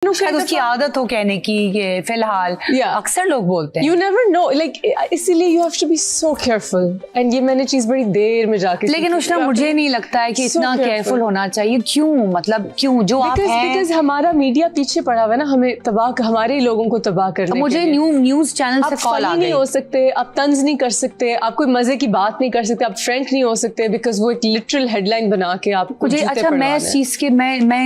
शायद उसकी आदत हो कहने की कि फिलहाल अक्सर लोग बोलते हैं यू नेवर नो लाइक इसीलिए you have to be so careful and ये मैंने चीज बड़ी देर में जाके लेकिन उष्णा मुझे नहीं लगता है कि इतना केयरफुल होना चाहिए क्यों मतलब क्यों जो आप हैं बिकॉज हमारा मीडिया पीछे पड़ा हुआ है ना हमें तबाह हमारे लोगों को तबाह करने मुझे न्यूज चैनल से कॉल आ गई नहीं हो सकते आप तंज नहीं कर सकते आप कोई मजे की बात नहीं कर सकते आप फ्रेंक नहीं हो सकते बिकॉज वो एक लिटरल हेडलाइन बना के आप मुझे अच्छा मैं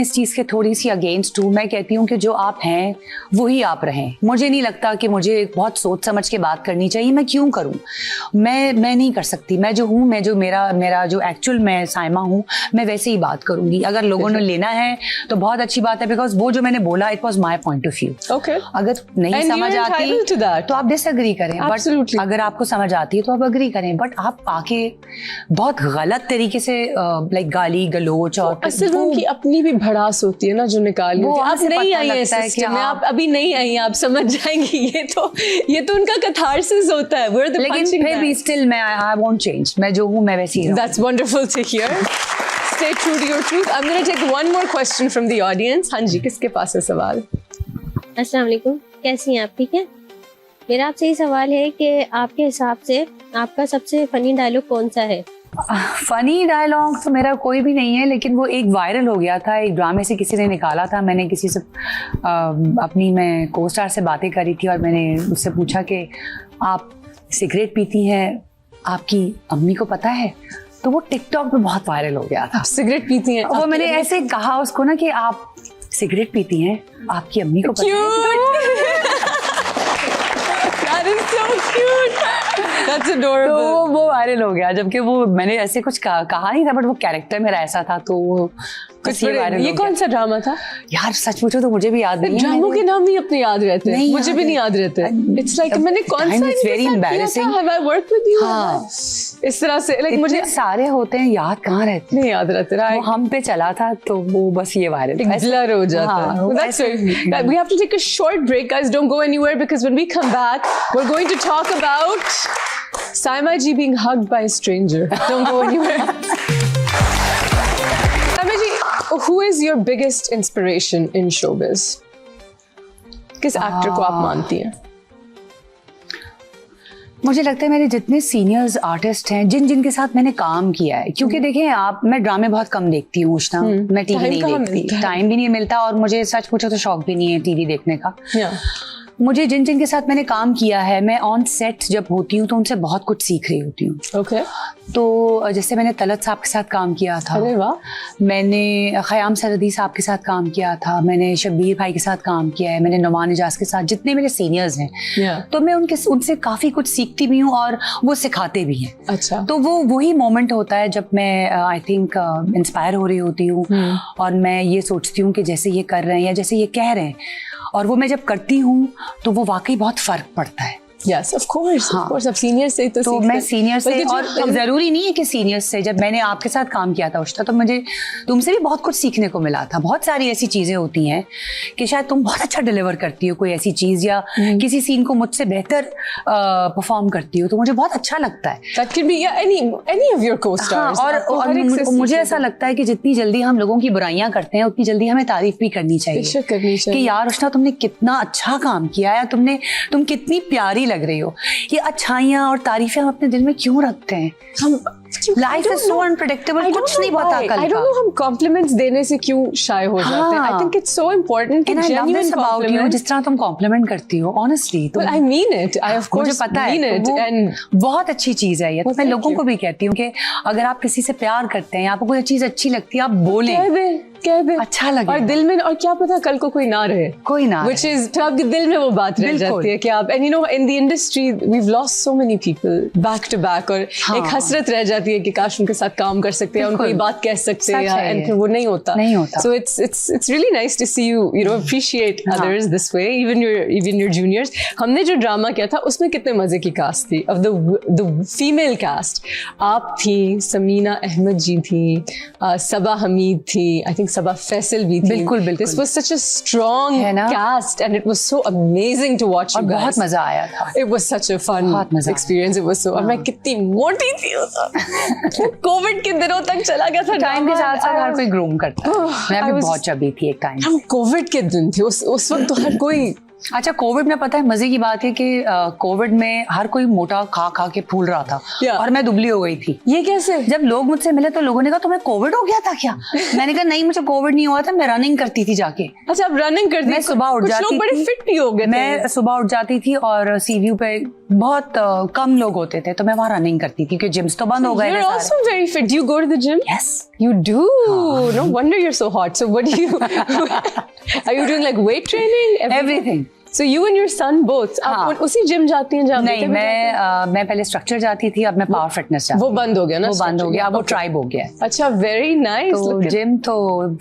इस चीज के थोड़ी सी अगेंस्ट हूँ। मैं कहती हूँ कि जो आप हैं वही आप रहें। मुझे नहीं लगता कि मुझे बहुत सोच समझ के बात करनी चाहिए। मैं क्यों करूं? मैं नहीं कर सकती। मैं जो हूं, मैं जो मेरा जो एक्चुअल मैं साइमा हूं, मैं वैसे ही बात करूंगी। अगर लोगों ने लेना है तो बहुत अच्छी बात है बिकॉज वो जो मैंने बोला it was my point of view. अगर नहीं समझ आती तो आप डिसएग्री करें, बट अगर आपको समझ आती है तो आप अग्री करें। बट आप आके बहुत गलत तरीके से लाइक गाली गलोच और असल में उनकी अपनी भी भड़ास होती है ना जो निकाली वो आप नहीं आई है सिस्टम में, आप अभी नहीं आई, आप समझ जाएंगी। ये तो उनका कैथारसिस होता है। लेकिन फिर भी स्टिल मैं आई वोंट चेंज। मैं जो हूं मैं वैसी ही रहूं। That's wonderful to hear. Stay true to your truth. I'm going to take one more question from the audience. हाँ जी, किसके पास है सवाल? अस्सलाम वालेकुम, कैसी हैं आप? ठीक है। मेरा आपसे ये सवाल है कि आपके हिसाब से आपका सबसे फनी डायलॉग कौन सा है? फनी डायलॉग तो मेरा कोई भी नहीं है, लेकिन वो एक वायरल हो गया था, एक ड्रामे से किसी ने निकाला था। मैंने किसी से अपनी मैं को स्टार से बातें करी थी और मैंने उससे पूछा कि आप सिगरेट पीती हैं, आपकी अम्मी को पता है? तो वो टिकटॉक पे बहुत वायरल हो गया था। सिगरेट पीती हैं? वो मैंने ऐसे कहा उसको ना कि आप सिगरेट पीती हैं, आपकी अम्मी को पता है? That is so cute. That's adorable. तो वो वायरल हो गया, जबकि वो मैंने ऐसे कुछ कहा नहीं था, बट वो कैरेक्टर मेरा ऐसा था तो ये कौन सा ड्रामा था यार? सच पूछो तो मुझे भी याद नहीं है। ड्रामों के नाम ही अपने याद रहते हैं, मुझे भी नहीं याद रहते। इट्स लाइक मैंने कौन सा very embarrassing have I worked with you, इस तरह से लाइक मुझे सारे होते हैं, याद कहाँ रहते? नहीं याद रहते। वो हम पे चला था तो वो बस ये वायरल ब्लर हो जाता है। That's right. We have to take a short break, guys. Don't go anywhere because when we come back, we're going to talk about Saima ji being hugged by a stranger. Don't go anywhere. Saima ji, who is your biggest inspiration in showbiz? किस actor को आप मानती हैं? मुझे लगता है मेरे जितने सीनियर्स आर्टिस्ट हैं जिनके साथ मैंने काम किया है, क्योंकि देखें मैं ड्रामे बहुत कम देखती हूँ उष्णा, मैं टीवी नहीं देखती, टाइम भी नहीं मिलता और मुझे सच पूछो तो शौक भी नहीं है टीवी देखने का। मुझे जिनके साथ मैंने काम किया है, मैं ऑन सेट जब होती हूँ तो उनसे बहुत कुछ सीख रही होती हूँ। तो जैसे मैंने तलत साहब के साथ काम किया था, अरे वाह। मैंने ख़याम सरदी साहब के साथ काम किया था, मैंने शब्बीर भाई के साथ काम किया है, मैंने नुमान इजाज के साथ, जितने मेरे सीनियर्स हैं तो मैं उनसे काफ़ी कुछ सीखती भी हूँ और वो सिखाते भी हैं। अच्छा। तो वो वही मोमेंट होता है जब मैं आई थिंक इंस्पायर हो रही होती हूँ और मैं ये सोचती हूँ कि जैसे ये कर रहे हैं या जैसे ये कह रहे हैं, और वो मैं जब करती हूँ तो वो वाकई बहुत फर्क पड़ता है। Yes, of course, of course. अब सीनियर से तो मैं सीनियर से, और जरूरी नहीं है कि सीनियर से, जब मैंने आपके साथ काम किया था उष्णा तो मुझे तुमसे भी बहुत कुछ सीखने को मिला था। बहुत सारी ऐसी चीजें होती हैं कि शायद तुम बहुत अच्छा डिलीवर करती हो कोई ऐसी चीज, या किसी सीन को मुझसे बेहतर परफॉर्म करती हो, तो मुझे बहुत अच्छा लगता है। That could be any of your co-stars. और मुझे ऐसा लगता है कि जितनी जल्दी हम लोगों की बुराइयां करते हैं उतनी जल्दी हमें तारीफ भी करनी चाहिए कि यार उष्णा तुमने कितना अच्छा काम किया है, तुम कितनी प्यारी लग रही हो। ये अच्छाइयाँ और तारीफें हम अपने दिल में क्यों रखते हैं? हम लाइफ इज सो अनप्रेडिक्टेबल, कुछ नहीं पता कल का। I don't know हम कॉम्प्लीमेंट्स देने से क्यों शाय हो जाते हैं। I think it's so important कि genuine compliment, जिस तरह तुम कॉम्प्लीमेंट करती हो honestly, well I mean it, I of course mean it, and बहुत अच्छी चीज है ये। तो मैं लोगों को भी कहती हूँ कि अगर आप किसी से प्यार करते हैं, आपको कोई चीज अच्छी लगती है, आप बोलें, कह दे, अच्छा लगे और दिल में, और क्या पता कल को कोई ना रहे, which is तो आपके दिल में वो बात रह जाती है कि आप, and you know in the industry we've lost so many people back to back, और एक हसरत रह जाती है कि काश उनके साथ काम कर सकते हैं, उनको ये बात कह सकते हैं, and फिर वो नहीं होता। So it's really nice to see you know appreciate others this way, even your juniors। हमने जो ड्रामा किया था उसमें कितने मजे की कास्ट थी, of the female cast। आप थी, समीना अहमद जी थी, सबा हमीद थी, I think सबा फैसल भी थी. बिल्कुल बिल्कुल. This was such a strong है ना? cast and it was so amazing to watch. और you बहुत guys. मजा आया था. It was such a fun experience. It was so. और मैं कितनी मोटी थी कोविड के दिनों तक चला गया था. टाइम के साथ साथ हर कोई ग्रूम करता है. मैं भी बहुत चबी थी एक टाइम. हम कोविड के दिन थे उस वक्त तो हर कोई. अच्छा, कोविड में पता है मजे की बात है कि कोविड में हर कोई मोटा खा खा के फूल रहा था. और मैं दुबली हो गई थी. ये कैसे? जब लोग मुझसे मिले तो लोगों ने कहा तुम्हें कोविड हो गया था क्या? मैंने कहा नहीं, मुझे कोविड नहीं हुआ था, मैं रनिंग करती थी जाके. अच्छा, आप रनिंग करती थी? मैं सुबह उठ जाती थी. बड़े फिट भी हो गए. मैं सुबह उठ जाती थी और सी व्यू पे बहुत कम लोग होते थे तो मैं वहाँ रनिंग करती थी क्योंकि जिम्स तो बंद हो गए. You're also very fit. Do you go to the gym? Yes. You do? No wonder you're so hot. So what do you... Are you doing like weight training? Everything. So you and your son both. आप उसी gym जाती हैं जहाँ? नहीं, मैं पहले structure जाती थी, अब मैं पावर फिटनेस जाती. वो बंद हो गया ना? वो बंद हो गया, अब वो ट्राइब हो गया. अच्छा, very nice. तो जिम तो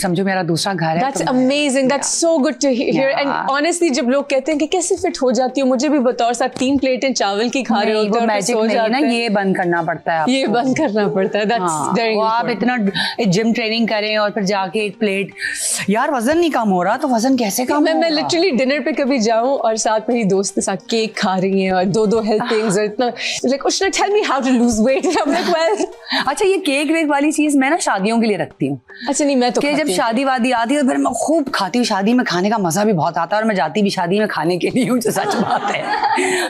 समझो मेरा दूसरा घर है. That's amazing. That's so good to hear. And honestly, जब लोग कहते हैं कि कैसे फिट हो जाती हो, मुझे भी बताओ. और साथ 3 प्लेटें चावल की खा रहे होते हैं. मैजिक नहीं है ना, ये बंद करना पड़ता है. ये बंद करना पड़ता है. That's very important. आप इतना जिम ट्रेनिंग करें और फिर जाके एक प्लेट. यार वजन नहीं कम हो रहा तो वजन कैसे कम होगा? मैं लिटरली डिनर पे कभी जाऊं और साथ में दोस्त के साथ केक खा रही हैं और 2 हेल्पिंग्स और इतना like Ushna tell me how to lose weight. Well अच्छा, ये केक वेक वाली चीज मैं ना शादियों के लिए रखती हूँ. अच्छा, नहीं मैं तो जब शादी वादी आती है फिर मैं खूब खाती हूँ. शादी में खाने का मजा भी बहुत आता है और मैं जाती भी शादी में खाने के लिए हूँ, जो सच बात है.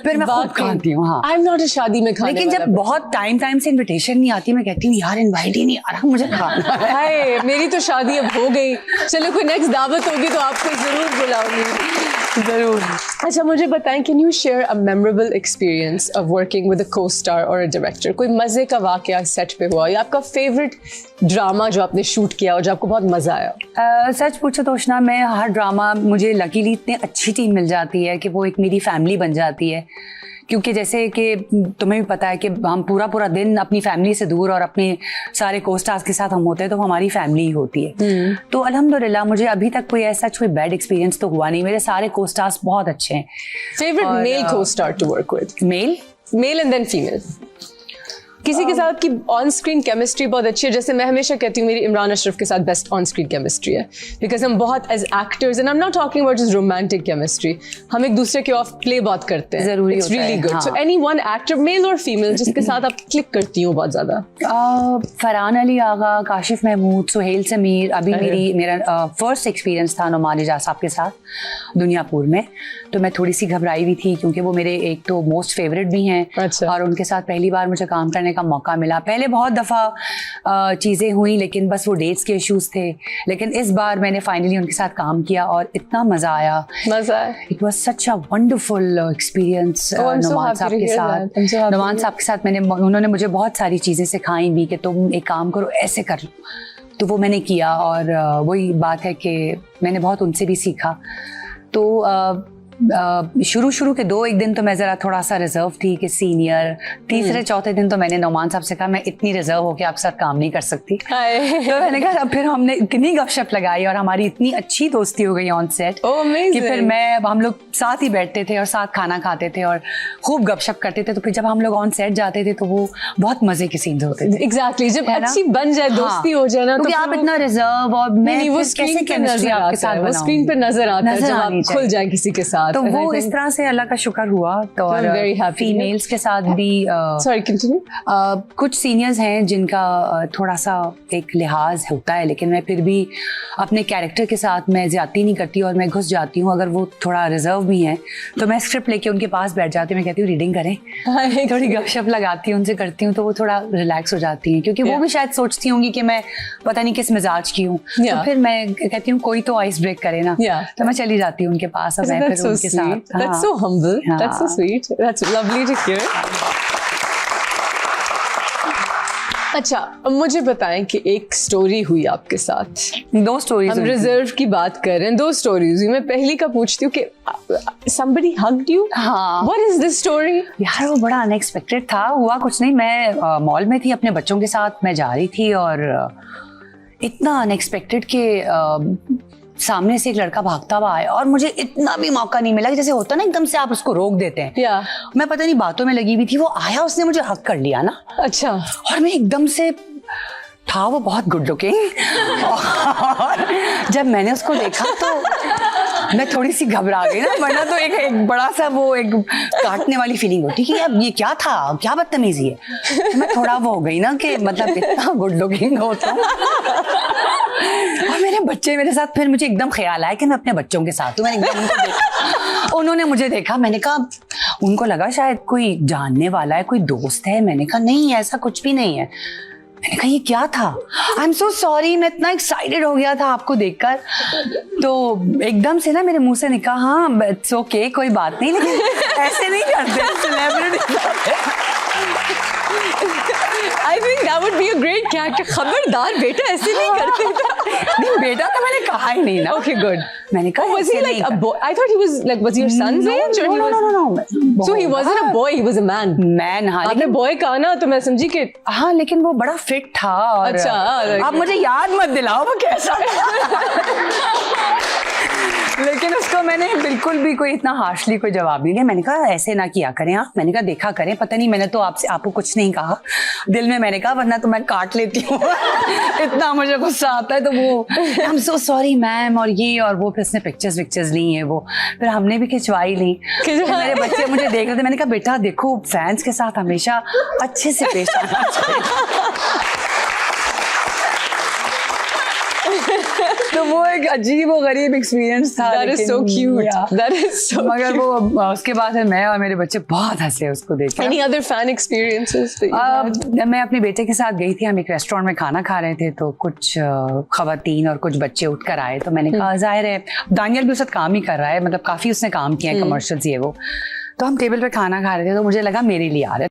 फिर मैं खूब खाती हूँ. हाँ, आई एम नॉट अ शादी में खाने. लेकिन जब बहुत टाइम से इनविटेशन नहीं आती मैं कहती हूँ यार इनवाइट ही नहीं आ रहा, मुझे खाना है. मेरी तो शादी अब हो गई. चलो कोई नेक्स्ट दावत होगी तो आपको जरूर बुलाऊंगी. जरूर. अच्छा, मुझे बताएं, can you share a memorable experience of working with a co-star और अ डायरेक्टर? कोई मजे का वाकया सेट पे हुआ या आपका फेवरेट ड्रामा जो आपने शूट किया और जो आपको बहुत मजा आया? सच पूछो तो उशना, मैं हर ड्रामा मुझे लकीली इतनी अच्छी टीम मिल जाती है कि वो एक मेरी फैमिली बन जाती है. क्योंकि जैसे कि तुम्हें भी पता है कि हम पूरा दिन अपनी फैमिली से दूर और अपने सारे को-स्टार्स के साथ हम होते हैं तो हमारी फैमिली ही होती है. तो अल्हम्दुलिल्लाह मुझे अभी तक कोई ऐसा कोई बैड एक्सपीरियंस तो हुआ नहीं. मेरे सारे को-स्टार्स बहुत अच्छे हैं. Favourite male co-star to work with? Male and then female. किसी के साथ की ऑन स्क्रीन केमिस्ट्री बहुत अच्छी है. जैसे मैं हमेशा कहती हूँ मेरी इमरान अशरफ के साथ बेस्ट ऑन स्क्रीन केमिस्ट्री है. बिकॉज हम बहुत as actors and I am not talking about just romantic chemistry, हम एक दूसरे के ऑफ प्ले बहुत करते हैं. जरूरी it's really good. So any one actor male और फीमेल जिसके साथ आप क्लिक करती हो बहुत ज्यादा? फरहान अली आगा, काशिफ महमूद, सुहेल समीर. अभी मेरा फर्स्ट एक्सपीरियंस था नुमान इजाज साहब के साथ दुनियापुर में, तो मैं थोड़ी सी घबराई हुई थी क्योंकि वो मेरे एक तो मोस्ट फेवरेट भी हैं. अच्छा. और उनके साथ पहली बार मुझे काम करने का मौका मिला. पहले बहुत दफ़ा चीज़ें हुई लेकिन बस वो डेट्स के इश्यूज थे. लेकिन इस बार मैंने फाइनली उनके साथ काम किया और इतना मज़ा आया. It was such a wonderful experience Numan साहब के साथ. नुमान साहब के साथ उन्होंने मुझे बहुत सारी चीज़ें सिखाई भी कि तुम एक काम करो, ऐसे कर लो. तो वो मैंने किया और वही बात है कि मैंने बहुत उनसे भी सीखा. तो शुरू के 2-1 दिन तो मैं ज़रा थोड़ा सा रिजर्व थी कि सीनियर. तीसरे चौथे दिन तो मैंने नौमान साहब से कहा मैं इतनी रिजर्व होकर आपके साथ काम नहीं कर सकती. तो मैंने कहा फिर हमने इतनी गपशप लगाई और हमारी इतनी अच्छी दोस्ती हो गई ऑन सेट कि फिर हम लोग साथ ही बैठते थे और साथ खाना खाते थे और खूब गपशप करते थे. तो फिर जब हम लोग ऑन सेट जाते थे तो वो बहुत मजे के सीन्स होते थे. एग्जैक्टली. जब अच्छी बन जाए, दोस्ती हो जाए ना, तो आप इतना रिजर्व और मैं कैसे केमिस्ट्री आपके साथ बनाऊं? स्क्रीन पे नजर आता है जब आप खुल जाए किसी के साथ. तो वो इस तरह से अल्लाह का शुक्र हुआ. तो और फीमेल्स के साथ भी सॉरी कंटिन्यू. कुछ सीनियर्स हैं जिनका थोड़ा सा एक लिहाज होता है, लेकिन मैं फिर भी अपने कैरेक्टर के साथ मैं ज्यादती नहीं करती और मैं घुस जाती हूँ. अगर वो थोड़ा रिजर्व भी हैं तो मैं स्क्रिप्ट लेके उनके पास बैठ जाती हूँ. मैं कहती हूँ रीडिंग करें, थोड़ी गपशप लगाती हूँ, उनसे करती हूँ तो वो थोड़ा रिलैक्स हो जाती हैं क्योंकि वो भी शायद सोचती होंगी कि मैं पता नहीं किस मिजाज की हूँ. तो फिर मैं कहती हूँ कोई तो आइस ब्रेक करे ना. तो मैं चली जाती हूँ उनके पास और मैं फिर उनके साथ. That's so humble. That's so sweet. That's lovely to hear. अच्छा, अब मुझे बताएं कि एक स्टोरी हुई आपके साथ. 2 स्टोरीज. हम रिजर्व की बात कर रहे हैं. 2 स्टोरीज हुई. मैं पहली का पूछती हूँ कि somebody hugged you? हाँ. What is this story? यार वो बड़ा अनएक्सपेक्टेड था. हुआ कुछ नहीं, मैं मॉल में थी अपने बच्चों के साथ, मैं जा रही थी और इतना अनएक्सपेक्टेड कि सामने से एक लड़का भागता हुआ आया और मुझे इतना भी मौका नहीं मिला कि जैसे होता ना एकदम से आप उसको रोक देते हैं. मैं पता नहीं बातों में लगी हुई थी, वो आया, उसने मुझे हक कर लिया ना. अच्छा. और मैं एकदम से था वो बहुत गुड लुकिंग और जब मैंने उसको देखा तो मैं थोड़ी सी घबरा गई ना, वरना तो एक बड़ा सा वो एक काटने वाली फीलिंग होती कि अब ये क्या था, क्या बदतमीजी है। तो मैं थोड़ा वो हो गई ना कि मतलब इतना गुड लुकिंग हो तो। और मेरे बच्चे मेरे साथ, फिर मुझे एकदम ख्याल आया कि मैं अपने बच्चों के साथ हूँ। मैंने एकदम उनको देखा, उन्होंने मुझे देखा, मैंने कहा, उनको लगा शायद कोई जानने वाला है, कोई दोस्त है। मैंने कहा नहीं, ऐसा कुछ भी नहीं है। मैंने कहा ये क्या था? आई एम सो सॉरी, मैं इतना एक्साइटेड हो गया था आपको देखकर। तो एकदम से ना मेरे मुंह से निकला, हाँ इट्स ओके, कोई बात नहीं, लेकिन ऐसे नहीं करते celebrity. I think that would be a great character. खबरदार बेटा, ऐसे नहीं करते था। नहीं बेटा तो मैंने कहा ही नहीं ना। Okay, good. मैंने कहा Was he like a boy? I thought he was like, was he your son's age? Or he was... No. So he wasn't a boy, he was a man. Man, हाँ। आपने boy कहा ना तो मैं समझी कि हाँ, लेकिन वो बड़ा फिट था। और अच्छा, आप मुझे याद मत दिलाओ वो कैसा लेकिन उसको मैंने बिल्कुल भी कोई इतना हार्शली कोई जवाब नहीं दिया। मैंने कहा ऐसे ना किया करें आप, मैंने कहा देखा करें, पता नहीं मैंने तो आपको कुछ नहीं कहा, दिल में मैंने कहा वरना तो मैं काट लेती हूँ इतना मुझे गुस्सा आता है। तो वो I am so sorry ma'am और ये और वो, फिर उसने पिक्चर्स ली हैं वो, फिर हमने भी खिंचवाई ली। मेरे बच्चे मुझे देख रहे थे, मैंने कहा बेटा देखो फैंस के साथ हमेशा अच्छे से पेश आना चाहिए। तो वो एक अजीब और गरीब एक्सपीरियंस था। That is so cute. That is so मगर cute. वो उसके बाद मैं और मेरे बच्चे बहुत हंसे उसको देख कर। Any other fan experiences that you had? मैं अपने बेटे के साथ गई थी, हम एक रेस्टोरेंट में खाना खा रहे थे, तो कुछ खवातीन और कुछ बच्चे उठ कर आए। तो मैंने कहा जाहिर है दानियल भी उसके साथ काम ही कर रहा है, मतलब काफी उसने काम किया है, कमर्शियल्स ये वो। तो हम टेबल पे खाना खा रहे थे, तो मुझे लगा मेरे लिए आ रहे